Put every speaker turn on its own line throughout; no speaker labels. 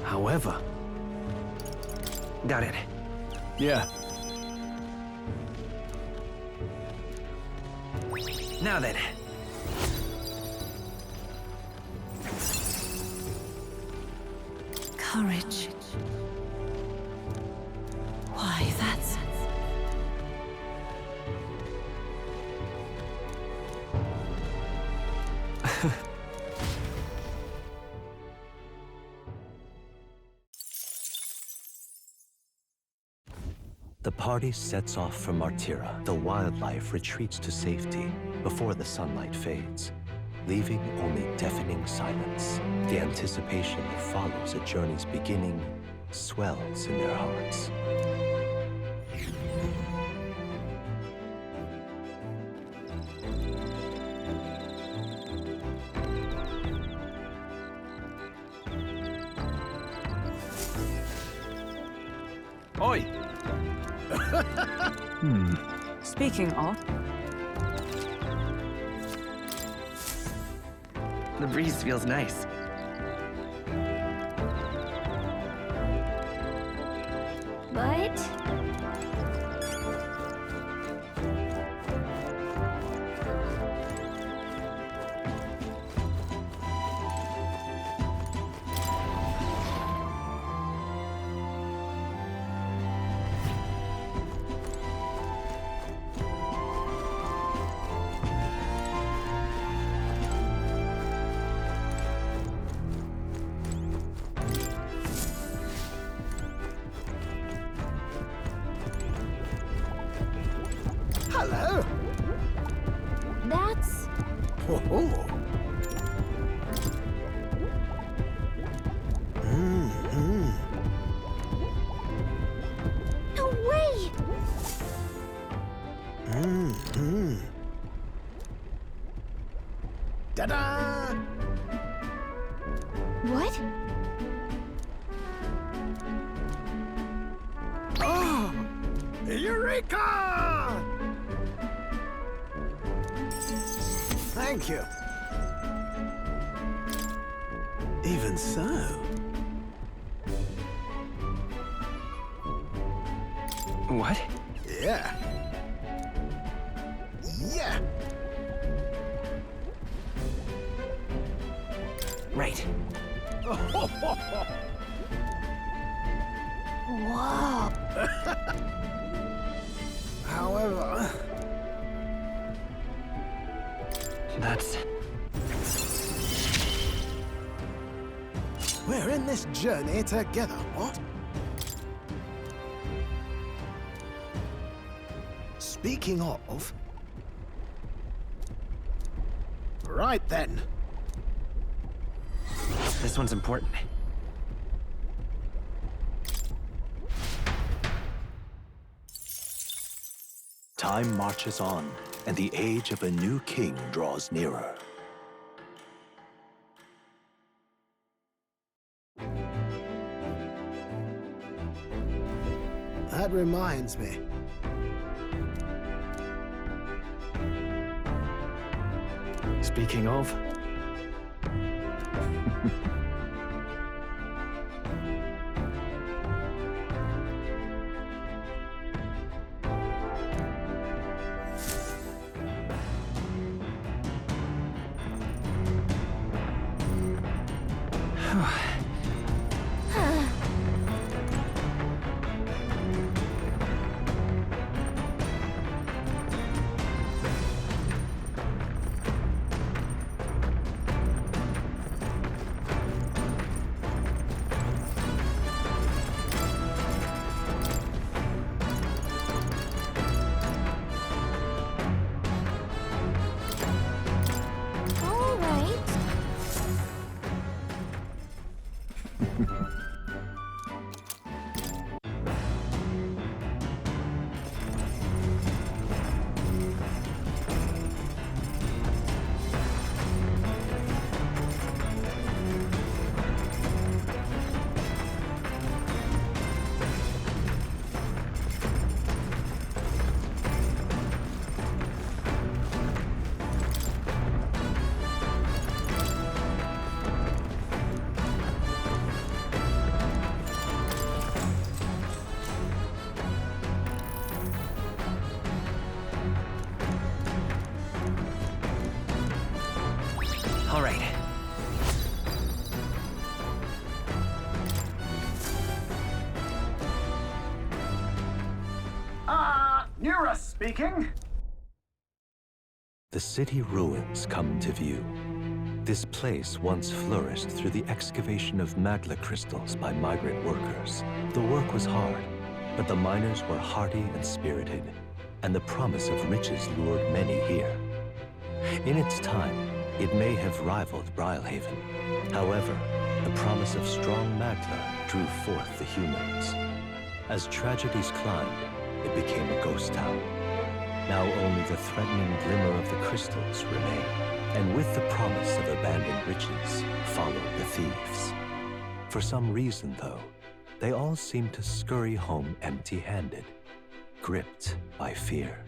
However...
Got it.
Yeah.
Now then.
Courage. Why, that's...
The party sets off for Martira. The wildlife retreats to safety before the sunlight fades, leaving only deafening silence. The anticipation that follows a journey's beginning swells in their hearts.
Oi!
Speaking of,
The breeze feels nice.
What?
Hello.
That's...
Oh.
No way!
Ta-da!
What?
Oh! Eureka! Thank you. Even so.
What?
Yeah. Yeah.
Right.
Whoa!
However,
That's...
we're in this journey together, what? Speaking of... Right then.
This one's important.
Time marches on, and the age of a new king draws nearer.
That reminds me.
Speaking of...
All right.
Nura speaking.
The city ruins come to view. This place once flourished through the excavation of magla crystals by migrant workers. The work was hard, but the miners were hardy and spirited, and the promise of riches lured many here. In its time, it may have rivaled Brylehaven. However, the promise of strong magla drew forth the humans. As tragedies climbed, it became a ghost town. Now only the threatening glimmer of the crystals remain, and with the promise of abandoned riches followed the thieves. For some reason, though, they all seem to scurry home empty-handed, gripped by fear.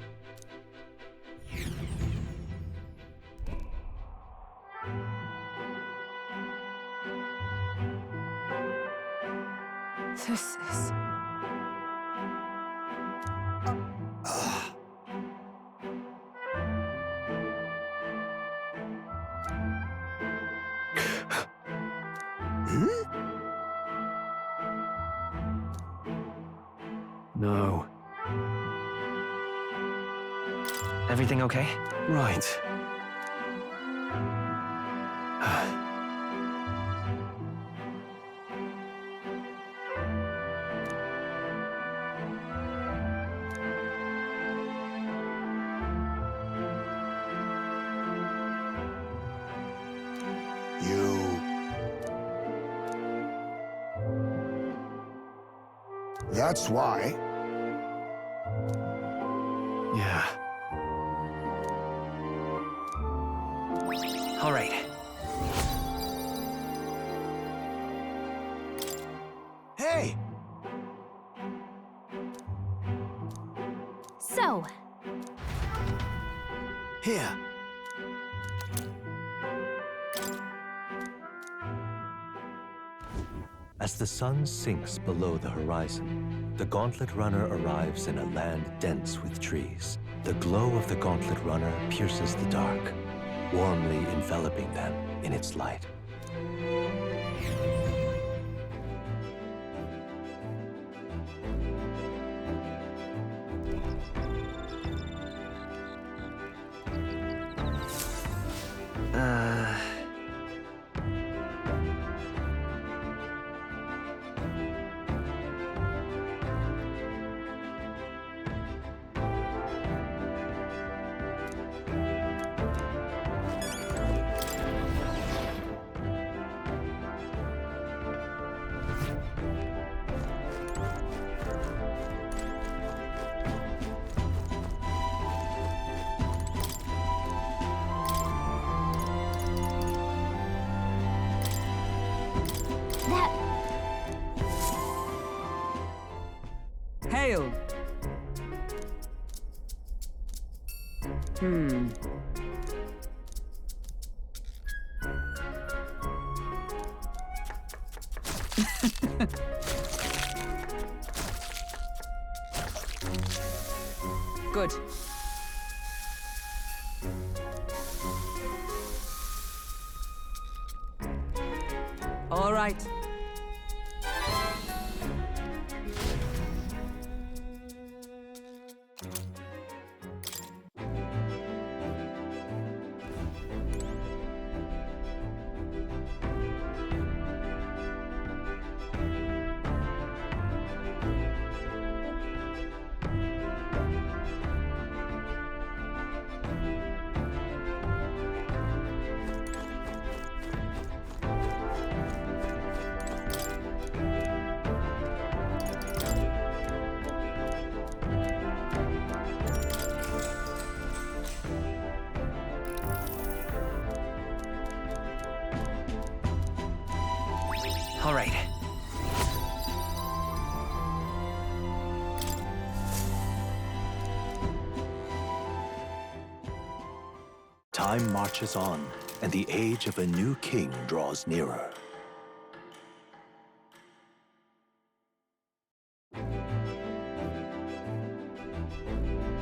This is...
No.
Everything okay?
Right.
That's why.
Yeah.
All right.
Hey!
So,
Here.
As the sun sinks below the horizon, the Gauntlet Runner arrives in a land dense with trees. The glow of the Gauntlet Runner pierces the dark, warmly enveloping them in its light.
that...
Hail! Good. All right.
All right.
Time marches on, and the age of a new king draws nearer.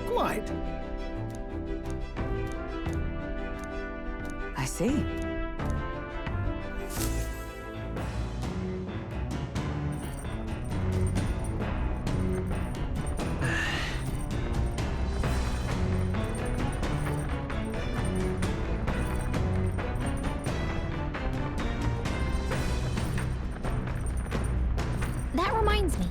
Quite.
I see.
reminds me.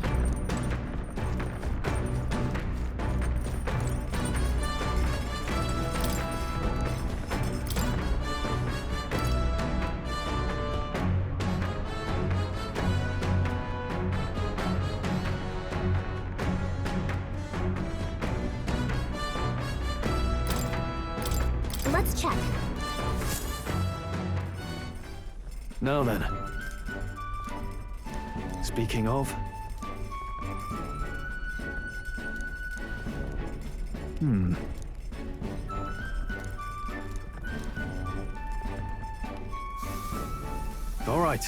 Let's check.
Now then. Speaking of... All right.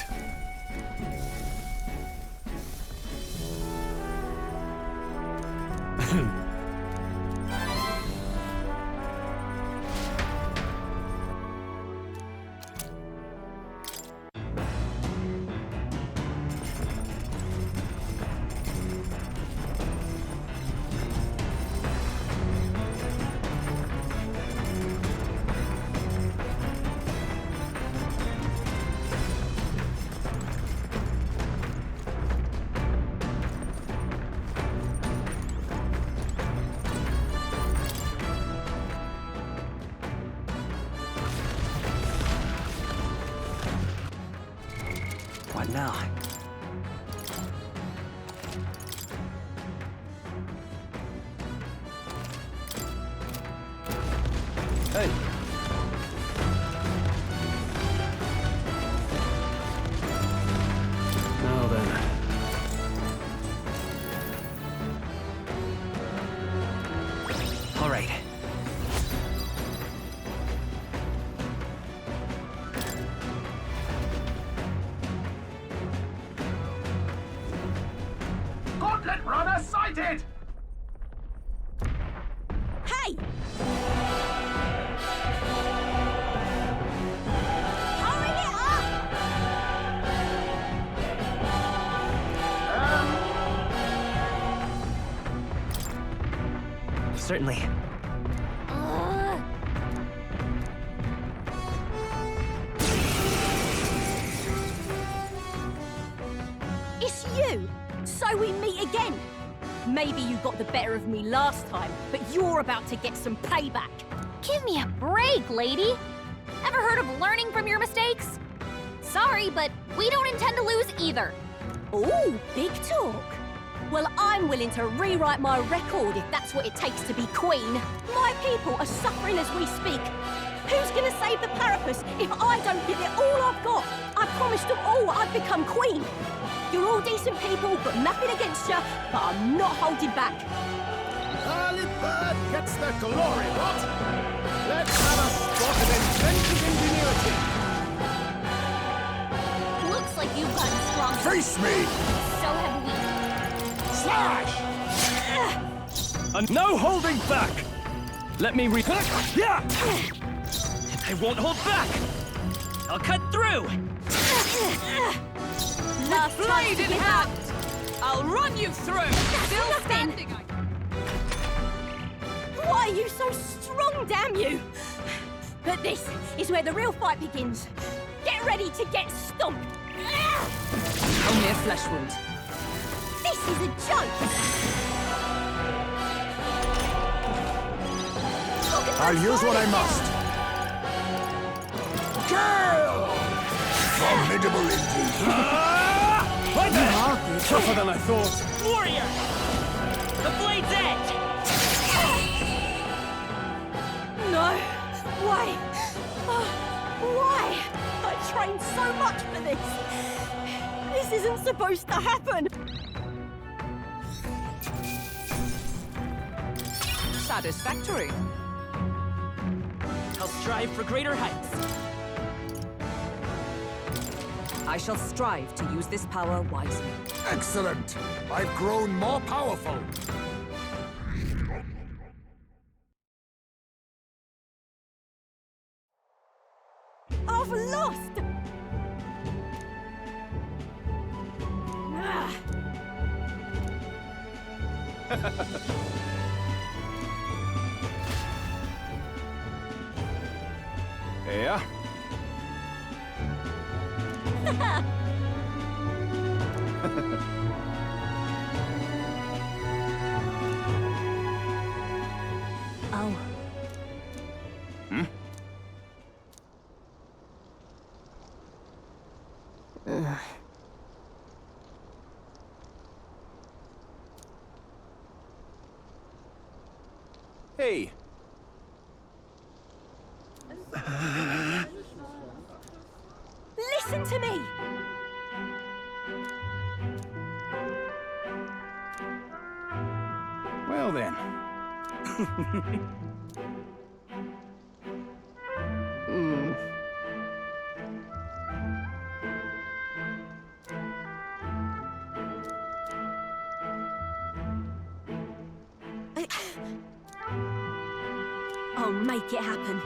What now?
Hey! Now then.
All right.
Gauntlet runner sighted!
Hey! Hurry it up!
Certainly.
It's you! So we meet again! Maybe you got the better of me last time, but you're about to get some payback.
Give me a break, lady. Ever heard of learning from your mistakes? Sorry, but we don't intend to lose either.
Ooh, big talk. Well, I'm willing to rewrite my record if that's what it takes to be queen. My people are suffering as we speak. Who's gonna save the Parapus if I don't give it all I've got? I promised them all I'd become queen. You're all decent people, got nothing against you, but I'm not holding back.
Early bird gets the glory, what? Let's have a spot of inventive ingenuity.
Looks like you've gotten stronger.
Face me!
So have we.
Slash!
And no holding back! Let me Yeah!
I won't hold back! I'll cut through!
Last
Blade in
chance to
hand! I'll run you through! Still
nothing.
standing!
Why are you so strong, damn you? But this is where the real fight begins. Get ready to get stomped.
Only a flesh wound.
This is a joke. Look at
I'll
that
use what I
fire.
must. Kill! Formidable indeed.
Tougher than I thought.
Warrior! The blade's edge!
No. Why? Oh, why? I trained so much for this. This isn't supposed to happen.
Satisfactory.
I'll strive for greater heights.
I shall strive to use this power wisely.
Excellent. I've grown more powerful.
I've lost. Ah.
Yeah? Hey,
Listen to me!
Well then.
I'll make it happen.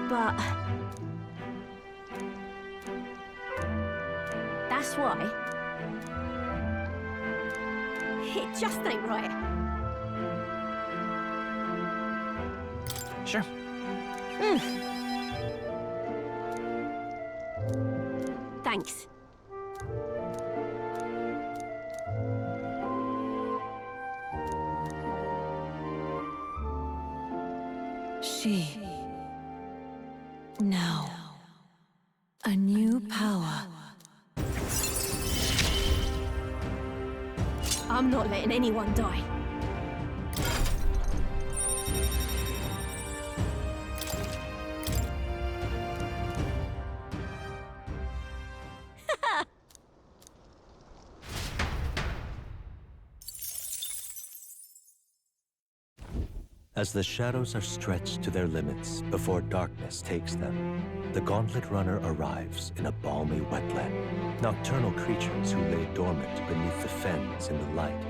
But... That's why. It just ain't right.
Sure.
Thanks.
She. Now. A new power.
I'm not letting anyone die.
As the shadows are stretched to their limits before darkness takes them, the Gauntlet Runner arrives in a balmy wetland. Nocturnal creatures who lay dormant beneath the fens in the light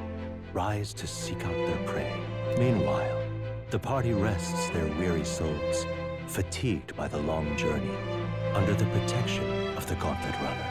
rise to seek out their prey. Meanwhile, the party rests their weary souls, fatigued by the long journey, under the protection of the Gauntlet Runner.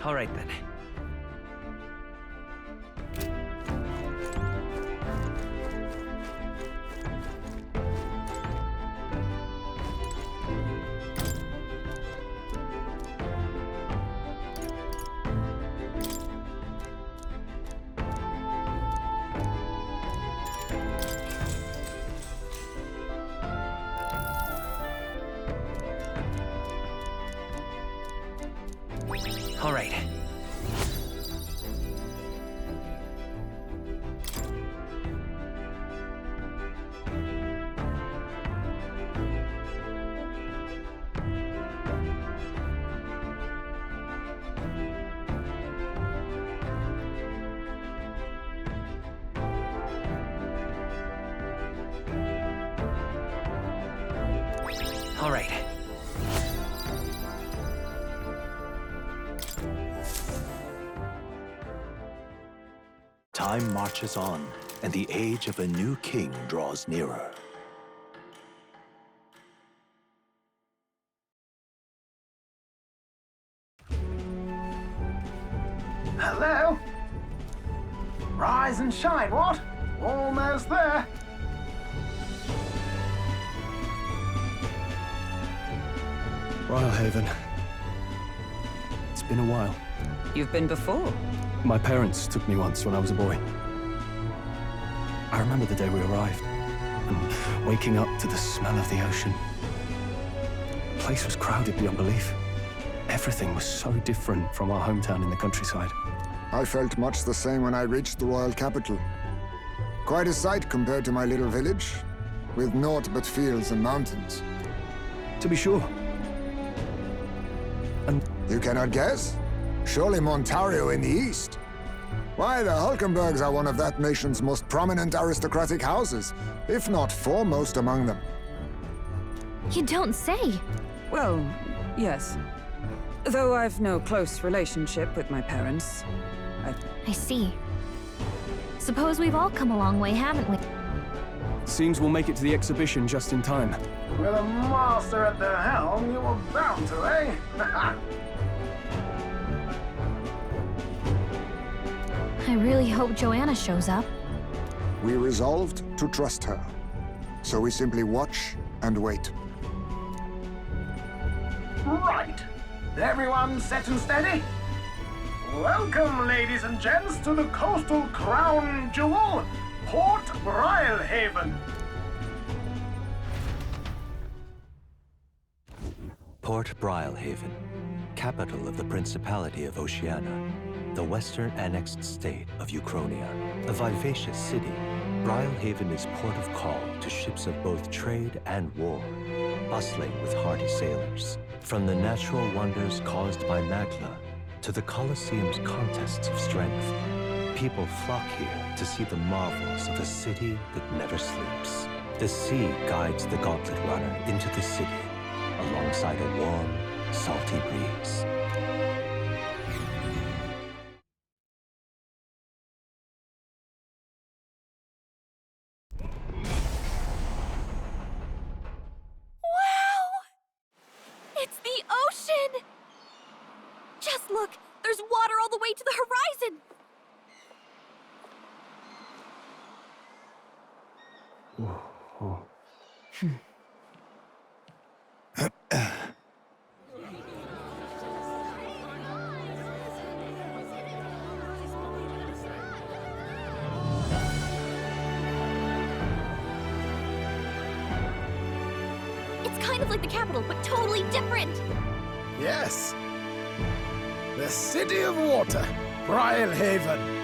All right, then. All right. All right.
Time marches on, and the age of a new king draws nearer.
Hello? Rise and shine, what? Almost there.
Rhylehaven. It's been a while.
You've been before.
My parents took me once when I was a boy. I remember the day we arrived, and waking up to the smell of the ocean. The place was crowded beyond belief. Everything was so different from our hometown in the countryside.
I felt much the same when I reached the royal capital. Quite a sight compared to my little village, with naught but fields and mountains.
To be sure. And
You cannot guess? Surely Montario in the east. Why, the Hulkenbergs are one of that nation's most prominent aristocratic houses, if not foremost among them.
You don't say.
Well, yes. Though I've no close relationship with my parents.
I see. Suppose we've all come a long way, haven't we?
seems we'll make it to the exhibition just in time.
With a master at the helm, you were bound to, eh?
I really hope Joanna shows up.
We resolved to trust her. So we simply watch and wait.
Right. Everyone set and steady? Welcome, ladies and gents, to the coastal crown jewel, Port Brialhaven.
Port Brialhaven, capital of the Principality of Oceania, the western annexed state of Uchronia. A vivacious city, Brialhaven is port of call to ships of both trade and war, bustling with hardy sailors. From the natural wonders caused by Magla to the Colosseum's contests of strength, people flock here to see the marvels of a city that never sleeps. The sea guides the Gauntlet Runner into the city alongside a warm, salty breeze.
It's the ocean! Just look! There's water all the way to the horizon!
It's kind of like the capital, but totally different.
Yes. The City of Water, Brialhaven.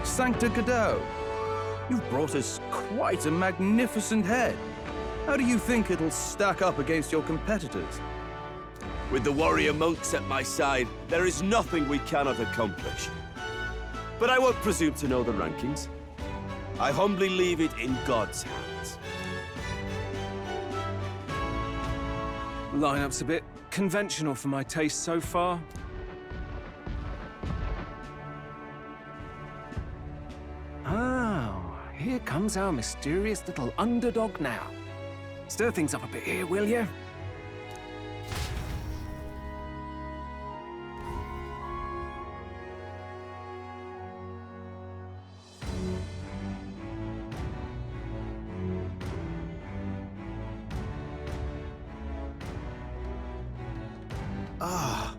Sancta Godot, you've brought us quite a magnificent head. How do you think it'll stack up against your competitors?
With the warrior monks at my side, there is nothing we cannot accomplish. But I won't presume to know the rankings. I humbly leave it in God's hands.
Lineup's a bit conventional for my taste so far. Oh, here comes our mysterious little underdog now. Stir things up a bit here, will you?
Ah,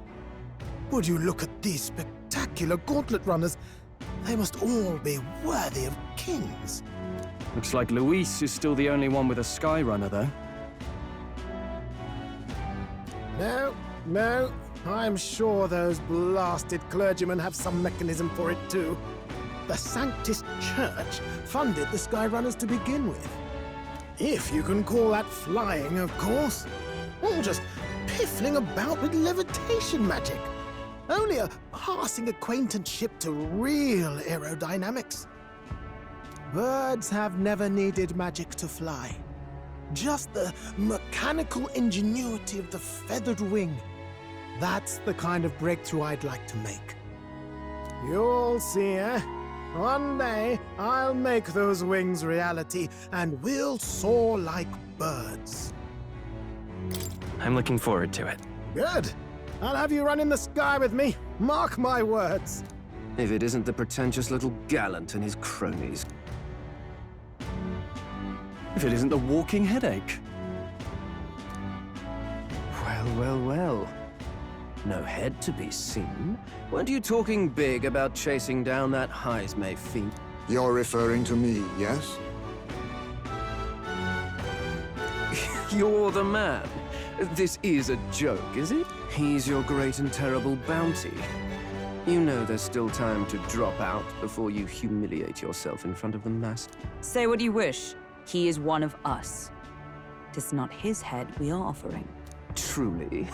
would you look at these spectacular gauntlet runners? They must all be worthy of kings.
Looks like Luis is still the only one with a Skyrunner, though.
No, I'm sure those blasted clergymen have some mechanism for it too. The Sanctus Church funded the Skyrunners to begin with. If you can call that flying, of course. Or just piffling about with levitation magic. Only a passing acquaintanceship to real aerodynamics. Birds have never needed magic to fly. Just the mechanical ingenuity of the feathered wing. That's the kind of breakthrough I'd like to make. You'll see, eh? One day, I'll make those wings reality, and we'll soar like birds.
I'm looking forward to it.
Good. I'll have you run in the sky with me. Mark my words.
If it isn't the pretentious little gallant and his cronies.
If it isn't the walking headache.
Well. No head to be seen. Weren't you talking big about chasing down that Heismay fiend?
You're referring to me, yes?
You're the man. This is a joke, is it? He's your great and terrible bounty. You know there's still time to drop out before you humiliate yourself in front of the mass.
Say what you wish. He is one of us. Tis not his head we are offering.
Truly?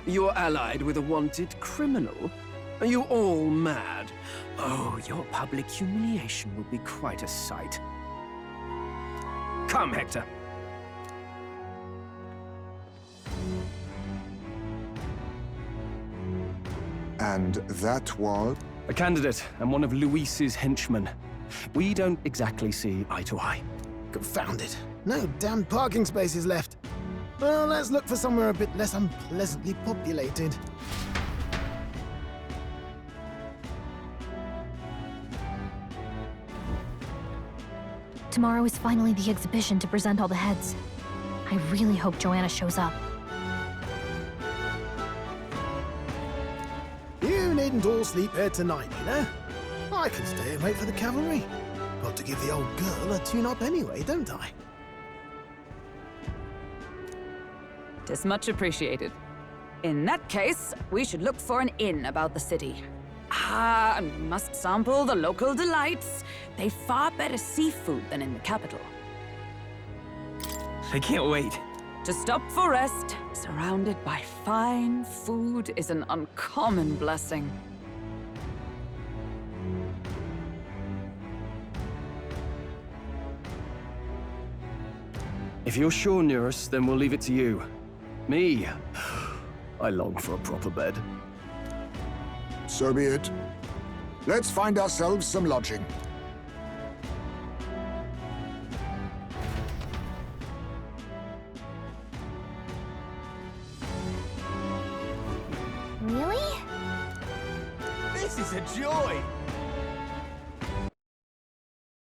You're allied with a wanted criminal? Are you all mad? Oh, your public humiliation will be quite a sight. Come, Hector.
And that was?
A candidate and one of Luis's henchmen. We don't exactly see eye to eye.
Confound it. No damn parking spaces left. Well, let's look for somewhere a bit less unpleasantly populated.
Tomorrow is finally the exhibition to present all the heads. I really hope Joanna shows up.
You needn't all sleep here tonight, you know? I can stay and wait for the cavalry. Got to give the old girl a tune-up anyway, don't I?
Tis much appreciated. In that case, we should look for an inn about the city. And we must sample the local delights. They've far better seafood than in the capital.
I can't wait.
To stop for rest, surrounded by fine food, is an uncommon blessing.
If you're sure, Nearest, then we'll leave it to you. Me, I long for a proper bed.
So be it. Let's find ourselves some lodging.
Really?
This is a joy!